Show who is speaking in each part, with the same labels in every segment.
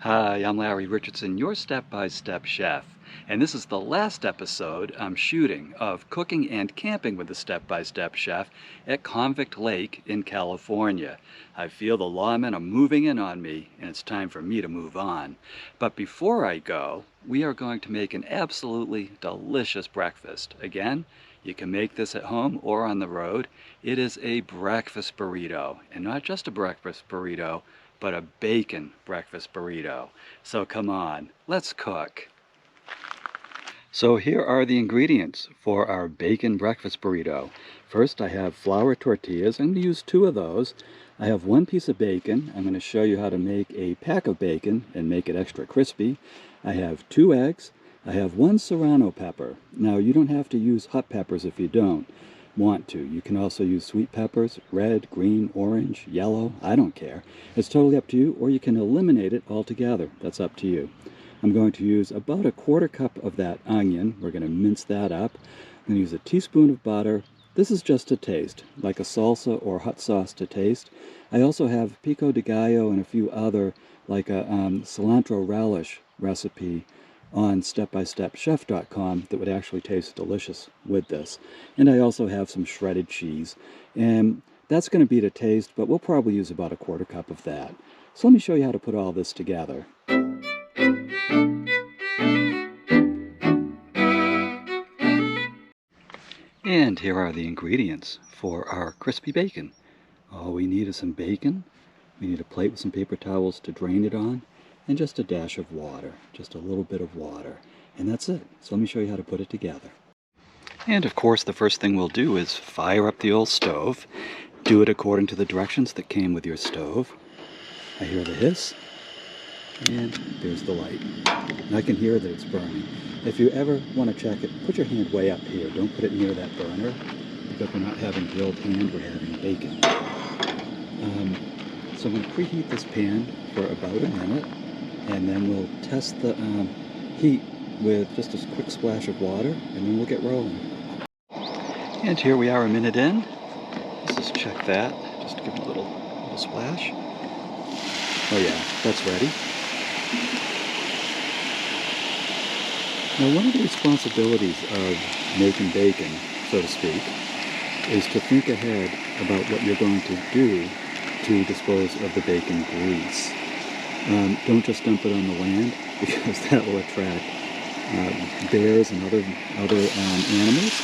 Speaker 1: Hi, I'm Larry Richardson, your step-by-step chef, and this is the last episode I'm shooting of Cooking and Camping with the Step-by-Step Chef at Convict Lake in California. I feel the lawmen are moving in on me, and it's time for me to move on. But before I go, we are going to make an absolutely delicious breakfast. Again, you can make this at home or on the road. It is a breakfast burrito, and not just a breakfast burrito, but a bacon breakfast burrito. So come on, let's cook. So here are the ingredients for our bacon breakfast burrito. First, I have flour tortillas. I'm going to use 2 of those. I have 1 piece of bacon. I'm going to show you how to make a pack of bacon and make it extra crispy. I have 2 eggs. I have 1 serrano pepper. Now, you don't have to use hot peppers if you don't want to. You can also use sweet peppers, red, green, orange, yellow, I don't care. It's totally up to you, or you can eliminate it altogether. That's up to you. I'm going to use about 1/4 cup of that onion. We're going to mince that up. I'm going to use a teaspoon of butter. This is just to taste, like a salsa or hot sauce to taste. I also have pico de gallo and a few other, like a cilantro relish recipe on StepByStepChef.com that would actually taste delicious with this. And I also have some shredded cheese. And that's going to be to taste, but we'll probably use about 1/4 cup of that. So let me show you how to put all this together. And here are the ingredients for our crispy bacon. All we need is some bacon. We need a plate with some paper towels to drain it on, and just a dash of water, just a little bit of water. And that's it. So let me show you how to put it together. And of course, the first thing we'll do is fire up the old stove. Do it according to the directions that came with your stove. I hear the hiss, and there's the light. And I can hear that it's burning. If you ever want to check it, put your hand way up here. Don't put it near that burner, because we're not having grilled hand, we're having bacon. So I'm going to preheat this pan for about a minute, and then we'll test the heat with just a quick splash of water, and then we'll get rolling. And here we are a minute in. Let's just check that. Just give it a little splash. Oh yeah, that's ready. Now, one of the responsibilities of making bacon, so to speak, is to think ahead about what you're going to do to dispose of the bacon grease. Don't just dump it on the land, because that will attract bears and other animals.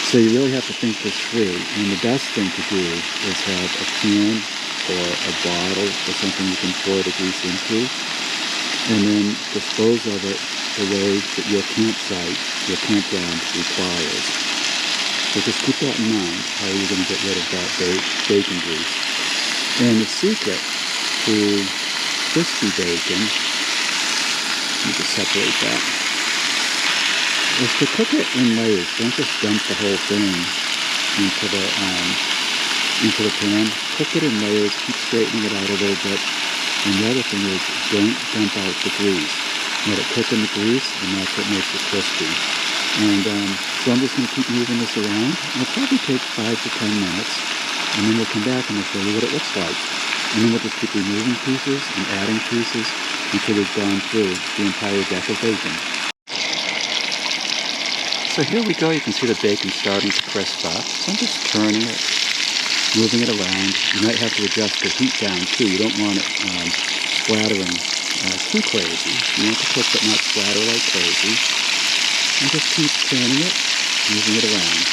Speaker 1: So you really have to think this through. And the best thing to do is have a can or a bottle or something you can pour the grease into, and then dispose of it the way that your campsite, your campground requires. So just keep that in mind, how you're going to get rid of that bacon grease. And the secret to crispy bacon, let me just separate that, is to cook it in layers. Don't just dump the whole thing into the pan. Cook it in layers, keep straightening it out a little bit. And the other thing is, don't dump out the grease. Let it cook in the grease, and that's what makes it crispy. And so I'm just going to keep moving this around. It'll probably take 5 to 10 minutes. And then we'll come back and I'll show you what it looks like. And then we'll just keep removing pieces and adding pieces until we've gone through the entire deck of bacon. So here we go. You can see the bacon starting to crisp up. So I'm just turning it, moving it around. You might have to adjust the heat down too. You don't want it splattering too crazy. You want it to cook but not splatter like crazy. And just keep turning it, moving it around.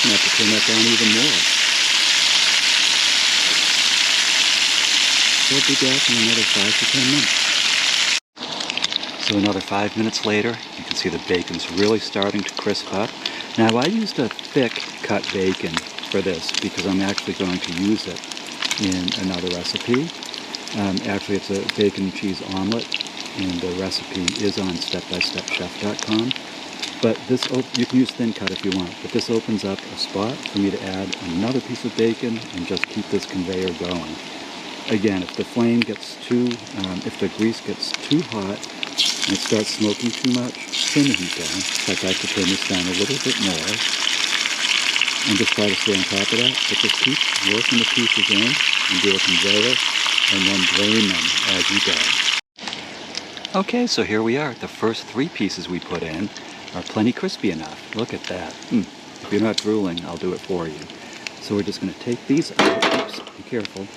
Speaker 1: You have to turn that down even more. We'll be back in another 5 to 10 minutes. So another 5 minutes later, you can see the bacon's really starting to crisp up. Now, I used a thick cut bacon for this because I'm actually going to use it in another recipe. Actually, it's a bacon and cheese omelet, and the recipe is on StepByStepChef.com. But this, you can use thin cut if you want, but this opens up a spot for me to add another piece of bacon and just keep this conveyor going. Again, if the flame gets if the grease gets too hot and it starts smoking too much, turn the heat down. In fact, I have to turn this down a little bit more and just try to stay on top of that. But just keep working the pieces in and do a conveyor and then drain them as you go. Okay, so here we are. The first 3 pieces we put in are plenty crispy enough. Look at that. If you're not drooling, I'll do it for you. So we're just going to take these out. Oops, be careful.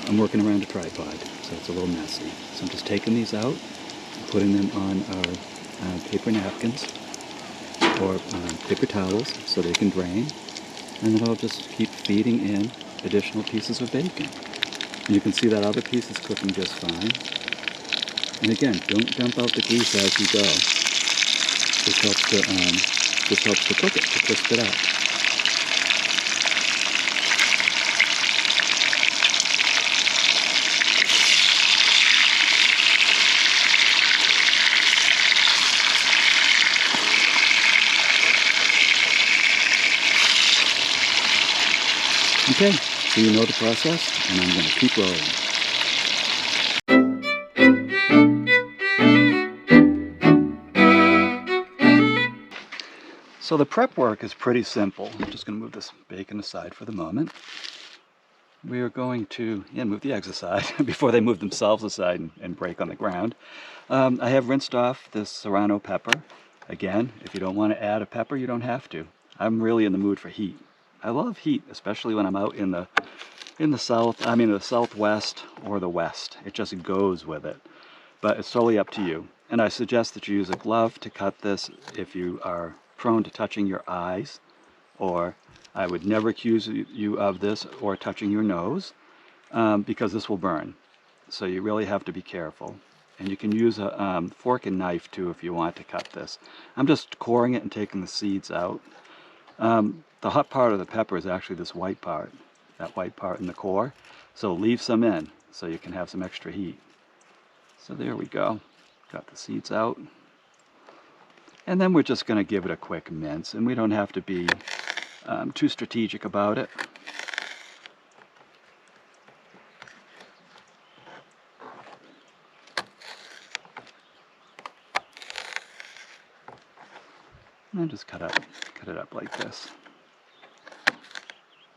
Speaker 1: I'm working around a tripod, so it's a little messy. So I'm just taking these out and putting them on our paper napkins or paper towels so they can drain. And then I'll just keep feeding in additional pieces of bacon. And you can see that other piece is cooking just fine. And again, don't dump out the grease as you go. This helps to cook it, to crisp it up. Okay, so you know the process, and I'm going to keep rolling. So the prep work is pretty simple. I'm just going to move this bacon aside for the moment. We are going to move the eggs aside before they move themselves aside and break on the ground. I have rinsed off this serrano pepper. Again, if you don't want to add a pepper, you don't have to. I'm really in the mood for heat. I love heat, especially when I'm out in the the southwest or the west. It just goes with it. But it's totally up to you. And I suggest that you use a glove to cut this if you are prone to touching your eyes, or I would never accuse you of this or touching your nose, because this will burn. So you really have to be careful. And you can use a fork and knife too if you want to cut this. I'm just coring it and taking the seeds out. The hot part of the pepper is actually this white part, that white part in the core. So leave some in so you can have some extra heat. So there we go. Got the seeds out. And then we're just going to give it a quick mince, and we don't have to be too strategic about it. And just cut it up like this.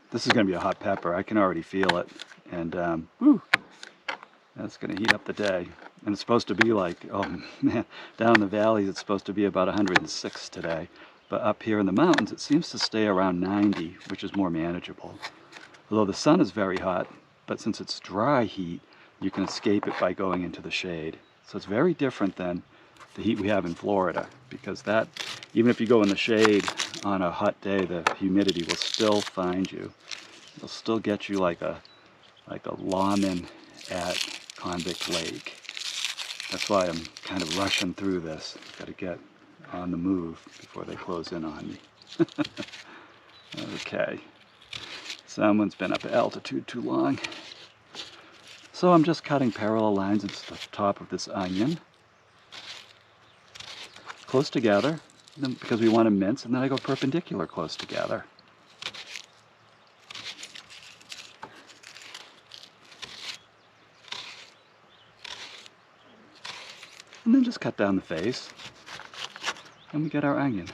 Speaker 1: This is going to be a hot pepper. I can already feel it, and that's going to heat up the day. And it's supposed to be like, oh man, down in the valleys it's supposed to be about 106 today. But up here in the mountains it seems to stay around 90, which is more manageable. Although the sun is very hot, but since it's dry heat, you can escape it by going into the shade. So it's very different than the heat we have in Florida, because that, even if you go in the shade on a hot day, the humidity will still find you. It'll still get you like a lawman at Convict Lake. That's why I'm kind of rushing through this. Got to get on the move before they close in on me. Okay. Someone's been up at altitude too long. So I'm just cutting parallel lines into the top of this onion. Close together, because we want to mince, and then I go perpendicular close together. And then just cut down the face, and we get our onion.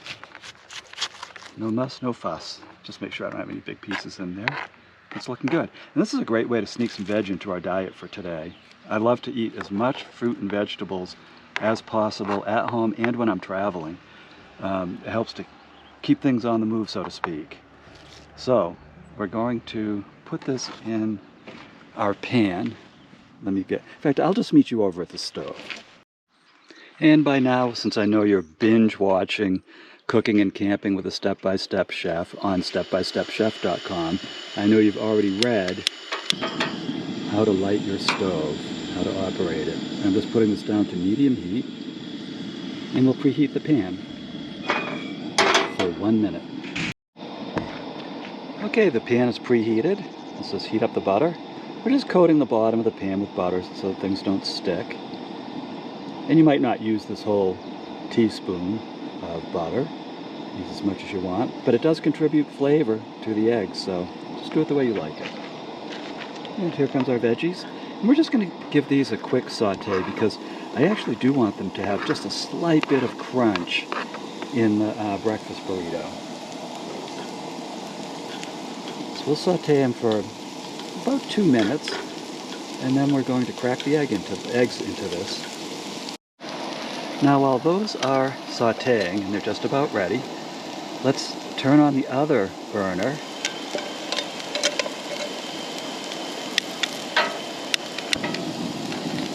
Speaker 1: No muss, no fuss. Just make sure I don't have any big pieces in there. It's looking good. And this is a great way to sneak some veg into our diet for today. I love to eat as much fruit and vegetables as possible at home and when I'm traveling. It helps to keep things on the move, so to speak. So we're going to put this in our pan. In fact, I'll just meet you over at the stove. And by now, since I know you're binge watching Cooking and Camping with a Step-by-Step Chef on StepByStepChef.com, I know you've already read how to light your stove, how to operate it. I'm just putting this down to medium heat, and we'll preheat the pan for 1 minute. Okay, the pan is preheated. Let's just heat up the butter. We're just coating the bottom of the pan with butter so things don't stick. And you might not use this whole teaspoon of butter. Use as much as you want. But it does contribute flavor to the eggs, so just do it the way you like it. And here comes our veggies. And we're just going to give these a quick saute because I actually do want them to have just a slight bit of crunch in the breakfast burrito. So we'll saute them for about 2 minutes. And then we're going to crack the eggs into this. Now while those are sauteing and they're just about ready, let's turn on the other burner.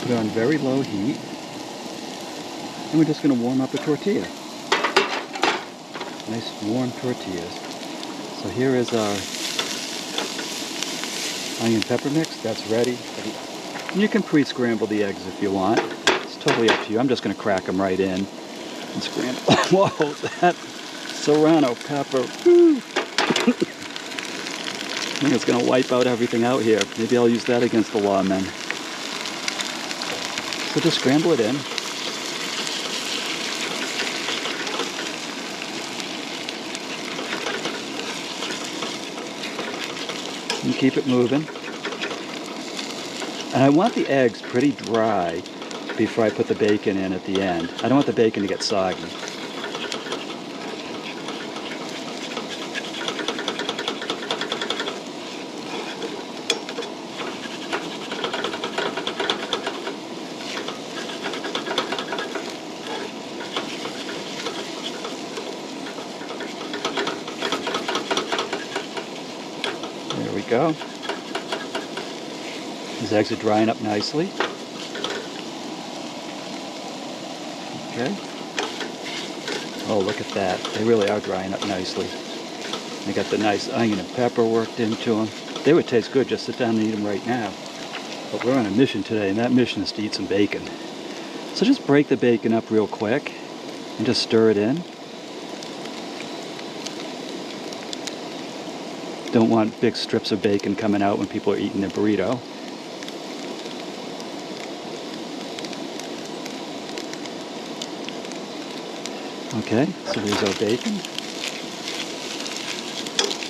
Speaker 1: Put it on very low heat. And we're just going to warm up a tortilla. Nice warm tortillas. So here is our onion pepper mix. That's ready. And you can pre-scramble the eggs if you want. It's totally up to you. I'm just going to crack them right in and scramble. Whoa, that serrano pepper. Woo. I think it's going to wipe out everything out here. Maybe I'll use that against the lawmen. So just scramble it in. And keep it moving. And I want the eggs pretty dry before I put the bacon in at the end. I don't want the bacon to get soggy. There we go. These eggs are drying up nicely. Okay. Oh, look at that. They really are drying up nicely. They got the nice onion and pepper worked into them. They would taste good. Just sit down and eat them right now. But we're on a mission today, and that mission is to eat some bacon. So just break the bacon up real quick and just stir it in. Don't want big strips of bacon coming out when people are eating their burrito. Okay, so there's our bacon.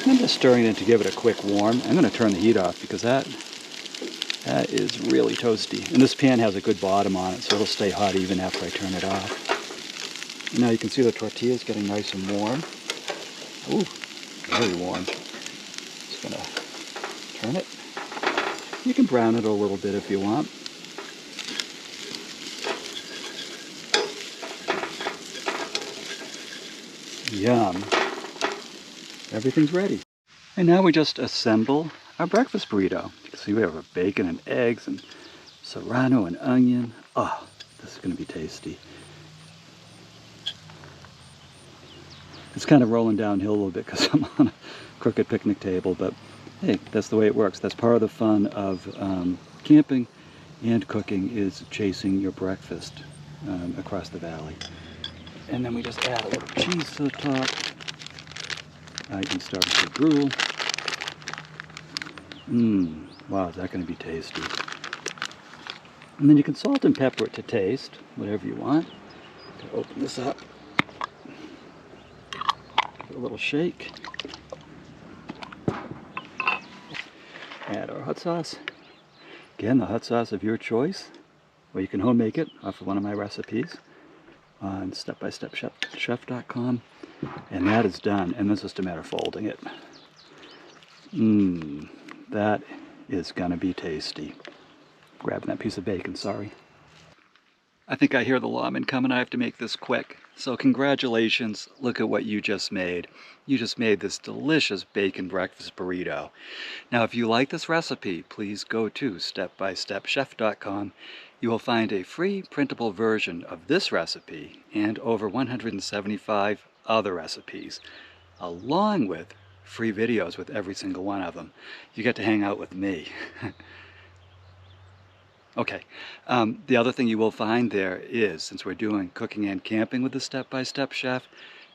Speaker 1: I'm just stirring it to give it a quick warm. I'm going to turn the heat off because that is really toasty. And this pan has a good bottom on it, so it'll stay hot even after I turn it off. And now you can see the tortilla's getting nice and warm. Ooh, very warm. Just going to turn it. You can brown it a little bit if you want. Yum. Everything's ready. And now we just assemble our breakfast burrito. You can see we have our bacon and eggs and serrano and onion. Oh, this is going to be tasty. It's kind of rolling downhill a little bit because I'm on a crooked picnic table, but hey, that's the way it works. That's part of the fun of camping and cooking, is chasing your breakfast across the valley. And then we just add a little cheese to the top. Now you can start to drool. Wow, is that going to be tasty. And then you can salt and pepper it to taste, whatever you want. Open this up. Give it a little shake. Add our hot sauce. Again, the hot sauce of your choice. Or you can home make it off of one of my recipes on StepByStepChef.com, and that is done, and it's just a matter of folding it. That is gonna be tasty. Grabbing that piece of bacon, sorry. I think I hear the lawman coming. I have to make this quick. So congratulations, look at what you just made. You just made this delicious bacon breakfast burrito. Now if you like this recipe, please go to StepByStepChef.com. You will find a free printable version of this recipe and over 175 other recipes, along with free videos with every single one of them. You get to hang out with me. Okay, the other thing you will find there is, since we're doing cooking and camping with the Step by Step Chef,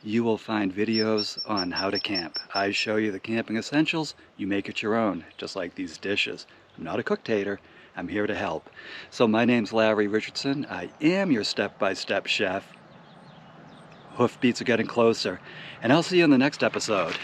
Speaker 1: you will find videos on how to camp. I show you the camping essentials, you make it your own, just like these dishes. I'm not a cook-tator, I'm here to help. So my name's Larry Richardson, I am your Step by Step Chef. Hoofbeats are getting closer, and I'll see you in the next episode.